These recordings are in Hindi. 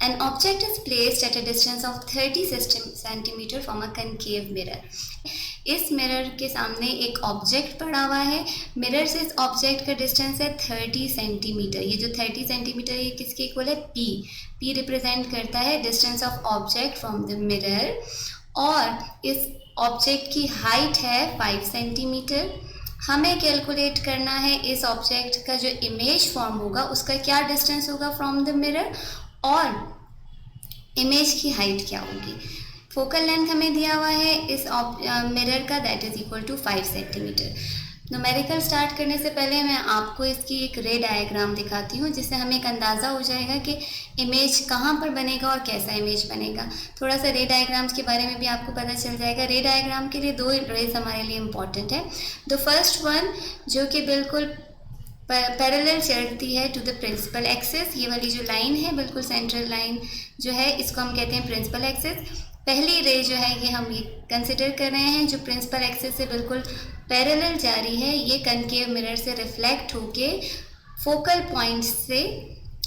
An object is placed at a distance of 30 centimeter from a concave mirror. इस मिरर के सामने एक ऑब्जेक्ट पड़ा हुआ है, मिरर से इस ऑब्जेक्ट का डिस्टेंस है 30 सेंटीमीटर। ये जो 30 सेंटीमीटर ये किसके इक्वल है? पी रिप्रेजेंट करता है distance of object from the mirror, और इस ऑब्जेक्ट की हाइट है 5 सेंटीमीटर। हमें कैलकुलेट करना है इस ऑब्जेक्ट का जो इमेज फॉर्म होगा उसका क्या डिस्टेंस होगा फ्रॉम द मिरर, और इमेज की हाइट क्या होगी। फोकल लेंथ हमें दिया हुआ है इस मिरर का, that is equal to 5 centimetre. Numerical start करने से पहले मैं आपको इसकी एक रे डायग्राम दिखाती हूँ, जिससे हमें एक अंदाज़ा हो जाएगा कि इमेज कहाँ पर बनेगा और कैसा इमेज बनेगा। थोड़ा सा रे डायग्राम्स के बारे में भी आपको पता चल जाएगा। रे डायग्राम के लिए 2 रेज हमारे लिए इम्पॉर्टेंट है। द फर्स्ट वन जो कि बिल्कुल पैरेलल चलती है टू द प्रिंसिपल एक्सिस, ये वाली जो लाइन है बिल्कुल सेंट्रल लाइन जो है इसको हम कहते हैं प्रिंसिपल एक्सिस। पहली रे जो है ये हम ये कंसिडर कर रहे हैं जो प्रिंसिपल एक्सिस से बिल्कुल पैरेलल जा रही है, ये कनकेव मिरर से रिफ्लेक्ट होके फोकल पॉइंट से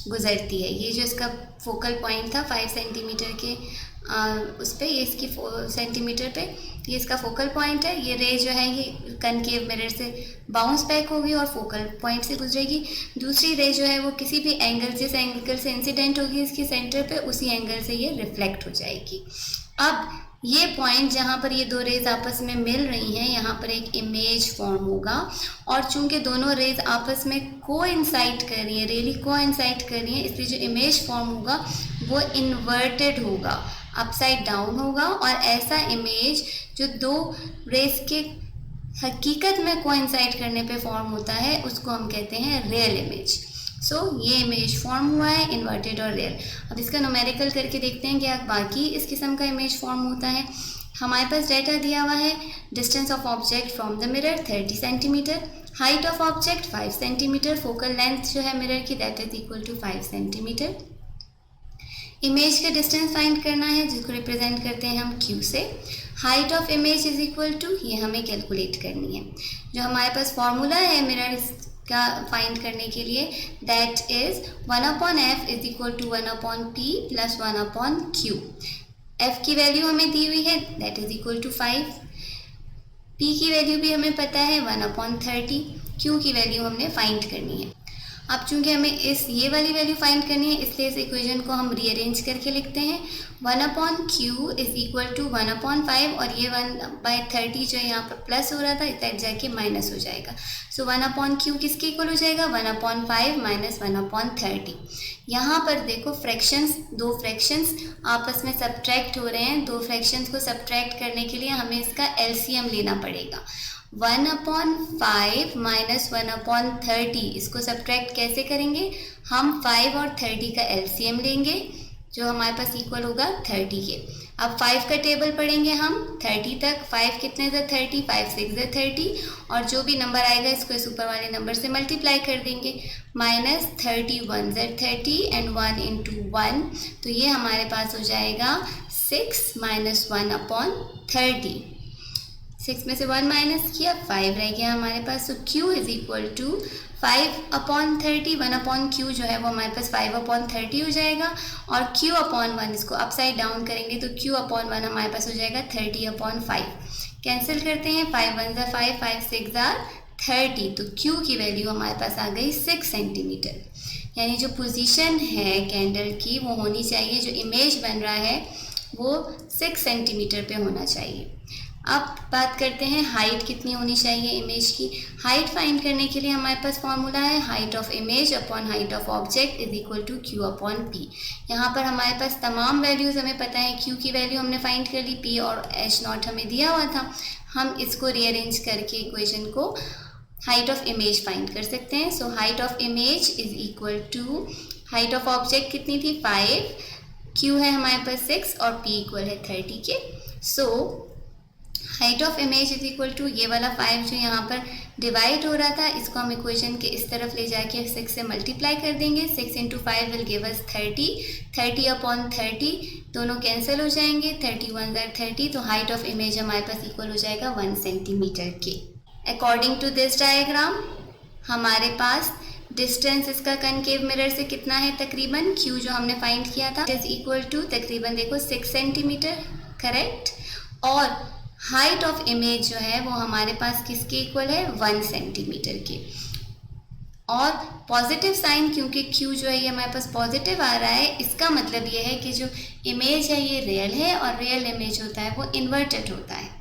गुजरती है। ये जो इसका फोकल पॉइंट था 5 सेंटीमीटर के उस पर, ये इसकी सेंटीमीटर पे ये इसका फोकल पॉइंट है। ये रे जो है ये कनकेव मिरर से बाउंस बैक होगी और फोकल पॉइंट से गुजरेगी। दूसरी रे जो है वो किसी भी एंगल, जिस एंगल से इंसिडेंट होगी इसके सेंटर पे, उसी एंगल से ये रिफ्लेक्ट हो जाएगी। अब ये पॉइंट जहाँ पर ये 2 रेज आपस में मिल रही हैं, यहाँ पर एक इमेज फॉर्म होगा, और चूंकि दोनों रेज आपस में कोइंसाइड कर रही है, रियली कोइंसाइड कर रही है, इसलिए जो इमेज फॉर्म होगा वो इन्वर्टेड होगा, अपसाइड डाउन होगा। और ऐसा इमेज जो 2 रेज के हकीकत में कोइंसाइड करने पे फॉर्म होता है उसको हम कहते हैं रियल इमेज। सो ये इमेज फॉर्म हुआ है इन्वर्टेड और रियल। अब इसका न्यूमेरिकल करके देखते हैं कि बाकी इस किस्म का इमेज फॉर्म होता है। हमारे पास डाटा दिया हुआ है, distance of object from the mirror 30 centimetre, height of object 5 centimetre, focal length जो है मिरर की that is equal to 5 centimetre. Image का डिस्टेंस फाइंड करना है जिसको रिप्रेजेंट करते हैं हम Q से। Height of image is equal to, ये हमें कैलकुलेट करनी है। जो हमारे पास फॉर्मूला है मिरर का फाइंड करने के लिए, that is 1/f is equal to 1/p plus 1/q। f की वैल्यू हमें दी हुई है that is equal to 5, p की वैल्यू भी हमें पता है 1/30, q की वैल्यू हमने फाइंड करनी है। अब चूंकि हमें ये वाली वैल्यू फाइंड करनी है इसलिए इस इक्वेशन को हम रीअरेंज करके लिखते हैं। 1/q इज इक्वल टू 1/5, और ये 1/30 जो यहाँ पर प्लस हो रहा था इतना जाके माइनस हो जाएगा। सो 1/q किसके इक्वल हो जाएगा? 1/5 माइनस 1/30। यहाँ पर देखो फ्रैक्शंस, 2 फ्रैक्शंस आपस में सब्ट्रैक्ट हो रहे हैं। 2 फ्रैक्शंस को सब्ट्रैक्ट करने के लिए हमें इसका एलसीएम लेना पड़ेगा। 1/5 माइनस 1/30, इसको सब्ट्रैक्ट कैसे करेंगे? हम 5 और 30 का एलसीएम लेंगे जो हमारे पास इक्वल होगा 30 के। अब 5 का टेबल पढ़ेंगे हम 30 तक। 5 कितने से 30, 5 6 से 30, और जो भी नंबर आएगा इसको इस ऊपर वाले नंबर से मल्टीप्लाई कर देंगे। माइनस 30 1 से 30 एंड 1 इंटू 1, तो ये हमारे पास हो जाएगा 6 माइनस 1/30। 6 में से 1 माइनस किया, 5 रह गया हमारे पास। So Q is equal to 5/30, 1/Q जो है वो हमारे पास 5/30 हो जाएगा, और Q/1 इसको अपसाइड डाउन करेंगे तो Q/1 हमारे पास हो जाएगा 30/5। कैंसिल करते हैं, 5 1 ज़ा 5, 5 6 ज़ा 30, तो Q की वैल्यू हमारे पास आ गई 6 सेंटीमीटर। यानी जो पोजीशन है कैंडल की वो होनी चाहिए, जो इमेज बन रहा है वो 6 सेंटीमीटर पे होना चाहिए। अब बात करते हैं हाइट कितनी होनी चाहिए इमेज की। हाइट फाइंड करने के लिए हमारे पास फॉर्मूला है height of image upon height of object is equal to Q/P। यहाँ पर हमारे पास तमाम वैल्यूज़ हमें पता है। Q की वैल्यू हमने फाइंड कर ली, P और H0 हमें दिया हुआ था। हम इसको रीअरेंज करके इक्वेशन को हाइट ऑफ इमेज फाइंड कर सकते हैं। So height of image is equal to, height of object कितनी थी 5, Q है हमारे पास 6 और P इक्वल है 30 के। So height of image is equal to, ये वाला 5 जो यहाँ पर डिवाइड हो रहा था इसको हम इक्वेशन के इस तरफ ले जाके 6 से मल्टीप्लाई कर देंगे। 6 इंटू 5 विल गिव अस 30, 30/30 दोनों कैंसिल हो जाएंगे, 30 1 ज़ा 30, तो हाइट ऑफ इमेज हमारे पास इक्वल हो जाएगा 1 सेंटीमीटर के। अकॉर्डिंग टू दिस डायग्राम हमारे पास डिस्टेंस इसका कनकेव मिरर से कितना है, तकरीबन Q जो हमने फाइंड किया था इज इक्वल टू तकरीबन देखो 6 सेंटीमीटर, करेक्ट। और हाइट ऑफ इमेज जो है वो हमारे पास किसके इक्वल है, 1 सेंटीमीटर के। और पॉजिटिव साइन, क्योंकि Q जो है ये हमारे पास पॉजिटिव आ रहा है, इसका मतलब ये है कि जो इमेज है ये रियल है, और रियल इमेज होता है वो इन्वर्टेड होता है।